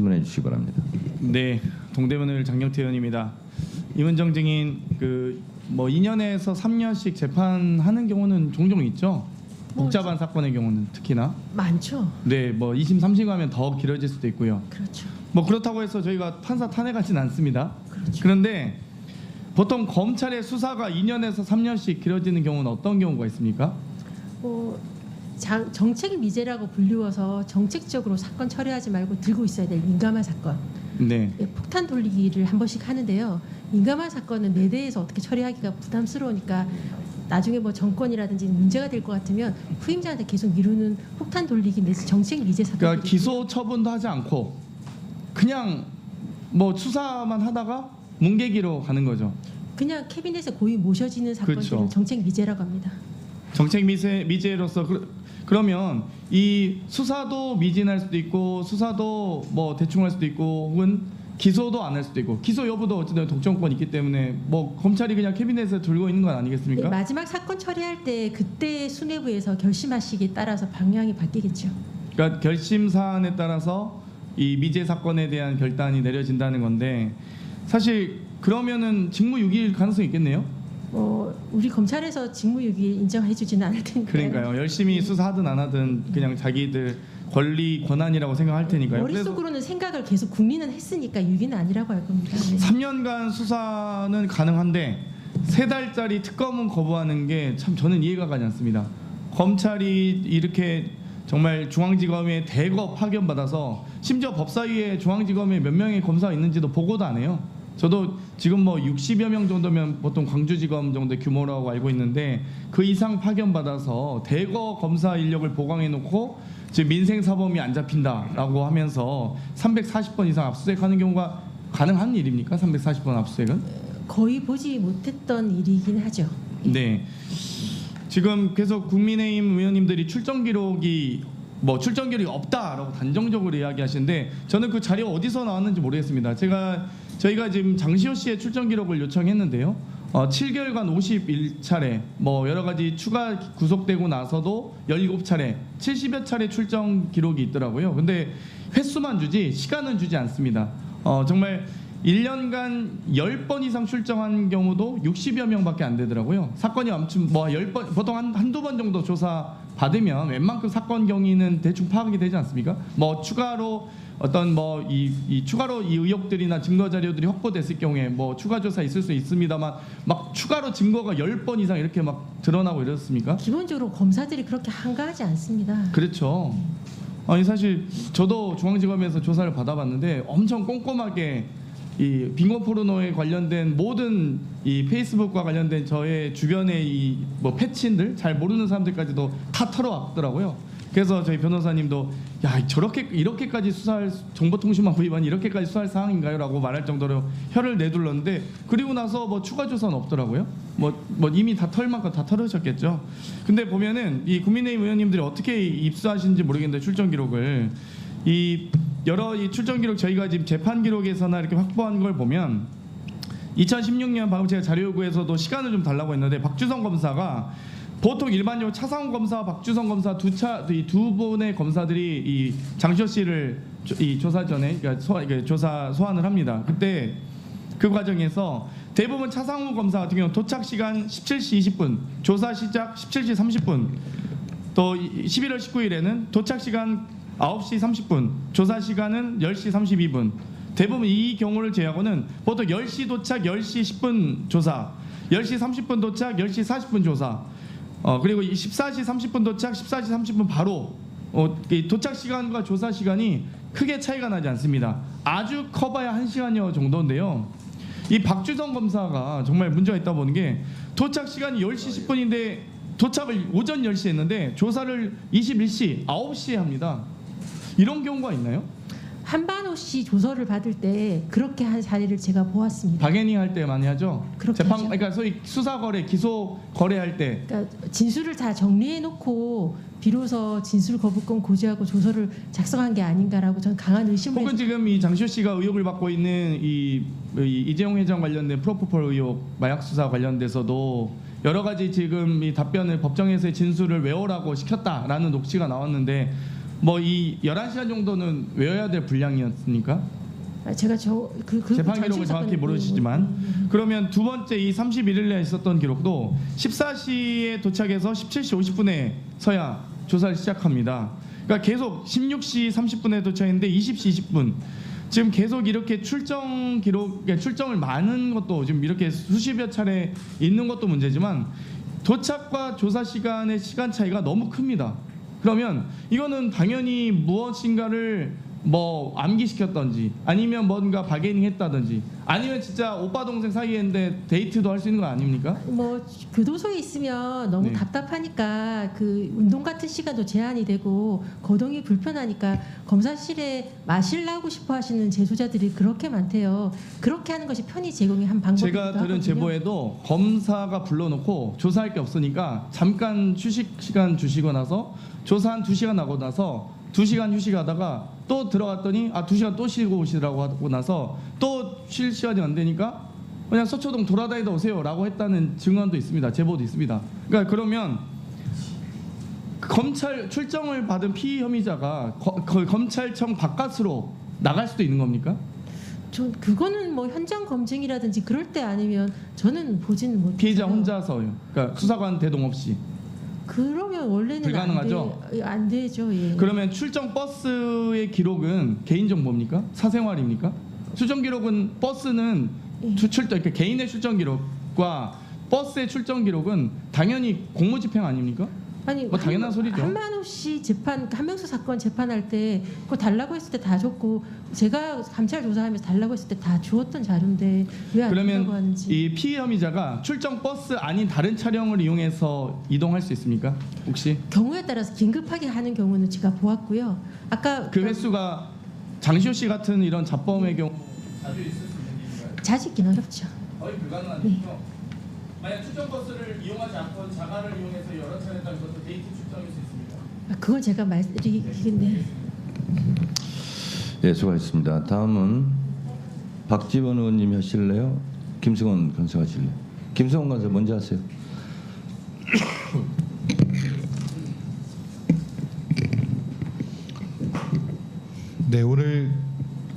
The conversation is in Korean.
질문해 주시기 바랍니다. 네, 동대문을 장경태 의원입니다. 이문정 증인 뭐 2년에서 3년씩 재판하는 경우는 종종 있죠. 복잡한 사건의 경우는 특히나 많죠. 네, 뭐 2심 3심 가면 더 길어질 수도 있고요. 그렇죠. 뭐 그렇다고 해서 저희가 판사 탄핵하진 않습니다. 그렇죠. 그런데 보통 검찰의 수사가 2년에서 3년씩 길어지는 경우는 어떤 경우가 있습니까? 정책 미제라고 불리워서 정책적으로 사건 처리하지 말고 들고 있어야 될 민감한 사건. 네. 폭탄 돌리기를 한 번씩 하는데요. 민감한 사건은 내 대에서 어떻게 처리하기가 부담스러우니까 나중에 뭐 정권이라든지 문제가 될 것 같으면 후임자한테 계속 미루는 폭탄 돌리기 내지 정책 미제 사건. 그러니까 기소 처분도 하지 않고 그냥 뭐 수사만 하다가 뭉개기로 가는 거죠. 그냥 캐비넷에 고이 모셔지는 사건들을 그렇죠. 정책 미제라고 합니다. 정책 미제로서 그러면 이 수사도 미진할 수도 있고 수사도 뭐 대충 할 수도 있고 혹은 기소도 안 할 수도 있고 기소 여부도 어쨌든 독점권이 있기 때문에 뭐 검찰이 그냥 캐비넷에 들고 있는 건 아니겠습니까? 네, 마지막 사건 처리할 때 그때 수뇌부에서 결심하시기에 따라서 방향이 바뀌겠죠. 그러니까 결심 사안에 따라서 이 미제 사건에 대한 결단이 내려진다는 건데 사실 그러면은 직무유기일 가능성이 있겠네요. 우리 검찰에서 직무유기 인정해주지는 않을 테니까요. 그러니까요. 열심히 수사하든 안 하든 그냥 자기들 권리 권한이라고 생각할 테니까요. 머릿속으로는 생각을 계속 국민은 했으니까 유기는 아니라고 할 겁니다. 네. 3년간 수사는 가능한데 3달짜리 특검은 거부하는 게 참 저는 이해가 가지 않습니다. 검찰이 이렇게 정말 중앙지검에 대거 파견받아서 심지어 법사위에 중앙지검에 몇 명의 검사가 있는지도 보고도 안 해요. 저도 지금 뭐 60여 명 정도면 보통 광주지검 정도의 규모라고 알고 있는데 그 이상 파견받아서 대거 검사 인력을 보강해 놓고 지금 민생사범이 안 잡힌다라고 하면서 340번 이상 압수수색하는 경우가 가능한 일입니까? 340번 압수수색은? 거의 보지 못했던 일이긴 하죠. 네. 지금 계속 국민의힘 의원님들이 출정 기록이 없다라고 단정적으로 이야기하시는데 저는 그 자료가 어디서 나왔는지 모르겠습니다. 저희가 지금 장시호 씨의 출정 기록을 요청했는데요. 7개월간 51차례, 뭐 여러 가지 추가 구속되고 나서도 17차례, 70여 차례 출정 기록이 있더라고요. 근데 횟수만 주지 시간은 주지 않습니다. 정말 1년간 10번 이상 출정한 경우도 60여 명밖에 안 되더라고요. 사건이 아무튼 뭐 10번, 보통 한두 번 정도 조사 받으면 웬만큼 사건 경위는 대충 파악이 되지 않습니까? 뭐 추가로 어떤 뭐 추가로 이 의혹들이나 증거 자료들이 확보됐을 경우에 뭐 추가 조사 있을 수 있습니다만 막 추가로 증거가 10번 이상 이렇게 막 드러나고 이렇습니까? 기본적으로 검사들이 그렇게 한가하지 않습니다. 그렇죠. 아니 사실 저도 중앙지검에서 조사를 받아봤는데 엄청 꼼꼼하게 이 빈곤 포르노에 관련된 모든 이 페이스북과 관련된 저의 주변의 이 뭐 패친들 잘 모르는 사람들까지도 다 털어왔더라고요. 그래서 저희 변호사님도 야 이렇게까지 수사할 정보통신망 위반 이렇게까지 수사할 사항인가요?라고 말할 정도로 혀를 내둘렀는데 그리고 나서 뭐 추가 조사는 없더라고요. 뭐 이미 다 털 만큼 다 털으셨겠죠. 근데 보면은 이 국민의힘 의원님들이 어떻게 입수하시는지 모르겠는데 출정 기록을 이 출정 기록 저희가 지금 재판 기록에서나 이렇게 확보한 걸 보면 2016년 방금 제가 자료 요구에서도 시간을 좀 달라고 했는데 박주성 검사가 보통 일반적으로 차상훈 검사와 박주성 검사 두 분의 검사들이 이 장시호 씨를 이 조사 전에 그러니까 조사 소환을 합니다. 그때 그 과정에서 대부분 차상훈 검사 같은 경우는 도착 시간 17시 20분, 조사 시작 17시 30분, 또 11월 19일에는 도착 시간 9시 30분, 조사 시간은 10시 32분. 대부분 이 경우를 제외하고는 보통 10시 도착, 10시 10분 조사, 10시 30분 도착, 10시 40분 조사, 그리고 14시 30분 도착, 14시 30분 바로 이 도착 시간과 조사 시간이 크게 차이가 나지 않습니다. 아주 커봐야 1시간여 정도인데요. 이 박주성 검사가 정말 문제가 있다 보는 게 도착 시간이 10시 10분인데 도착을 오전 10시에 했는데 조사를 21시, 9시에 합니다. 이런 경우가 있나요? 한반호 씨 조서를 받을 때 그렇게 한 사례를 제가 보았습니다. 바게닝 할 때 많이 하죠. 그렇게 재판 하죠. 그러니까 소위 수사 거래, 기소 거래할 때. 그러니까 진술을 다 정리해 놓고 비로소 진술 거부권 고지하고 조서를 작성한 게 아닌가라고 저는 강한 의심을 혹은 지금 이 장시호 씨가 의혹을 받고 있는 이 이재용 회장 관련된 프로포폴 의혹, 마약 수사 관련돼서도 여러 가지 지금 이 답변을 법정에서의 진술을 외우라고 시켰다라는 녹취가 나왔는데 뭐 이 11시간 정도는 외워야 될 분량이었습니까? 제가 그 재판 기록을 정확히 모르시지만 그러면 두 번째 이 31일에 있었던 기록도 14시에 도착해서 17시 50분에 서야 조사를 시작합니다. 그러니까 계속 16시 30분에 도착했는데 20시 20분 지금 계속 이렇게 출정 기록 출정을 많은 것도 지금 이렇게 수십여 차례 있는 것도 문제지만 도착과 조사 시간의 시간 차이가 너무 큽니다. 그러면 이거는 당연히 무엇인가를 뭐 암기시켰던지 아니면 뭔가 바게닝 했다든지 아니면 진짜 오빠 동생 사이인데 데이트도 할 수 있는 거 아닙니까? 뭐 교도소에 있으면 너무 네. 답답하니까 그 운동 같은 시간도 제한이 되고 거동이 불편하니까 검사실에 마시려고 싶어 하시는 재소자들이 그렇게 많대요. 그렇게 하는 것이 편의 제공의 한 방법이기도 제가 들은 하거든요. 제보에도 검사가 불러놓고 조사할 게 없으니까 잠깐 휴식 시간 주시고 나서 조사 한 2시간 하고 나서 2시간 휴식하다가 또 들어갔더니 2시간 또 쉬고 오시라고 하고 나서 또 쉴 시간이 안 되니까 그냥 서초동 돌아다니다 오세요라고 했다는 증언도 있습니다. 제보도 있습니다. 그러니까 그러면 검찰 출정을 받은 피의 혐의자가 검찰청 바깥으로 나갈 수도 있는 겁니까? 저 그거는 뭐 현장 검증이라든지 그럴 때 아니면 저는 보지는 못해요. 피해자 혼자서요. 그러니까 수사관 대동 없이. 그러면 원래는 불가능하죠? 안 되죠. 예. 그러면 출정 버스의 기록은 개인 정보입니까? 사생활입니까? 출정 기록은 버스는 출정 그러니까 개인의 출정 기록과 버스의 출정 기록은 당연히 공무집행 아닙니까? 아니 뭐 당연한 소리죠. 한만호 씨 재판 한명수 사건 재판할 때 그거 달라고 했을 때 다 줬고 제가 감찰 조사하면서 달라고 했을 때 다 주었던 자료인데 왜 안 준다고 그러면 하는지. 이 피해 혐의자가 출정 버스 아닌 다른 차량을 이용해서 이동할 수 있습니까? 혹시 경우에 따라서 긴급하게 하는 경우는 제가 보았고요. 아까 그 횟수가 장시호 씨 같은 이런 자범의 경우 자주 있을 수 있는 일인가요? 자주 있긴 어렵죠. 거의 불가능한 일이죠. 만약 출정 버스를 이용하지 않고 자가를 이용해서 여러 차례 다니면서 데이트 출정일 수 있습니다. 그건 제가 말씀드리겠네. 네, 수고하셨습니다. 다음은 박지원 의원님이 하실래요? 김승원 간사 하실래요? 김승원 간사 먼저 하세요. 네, 오늘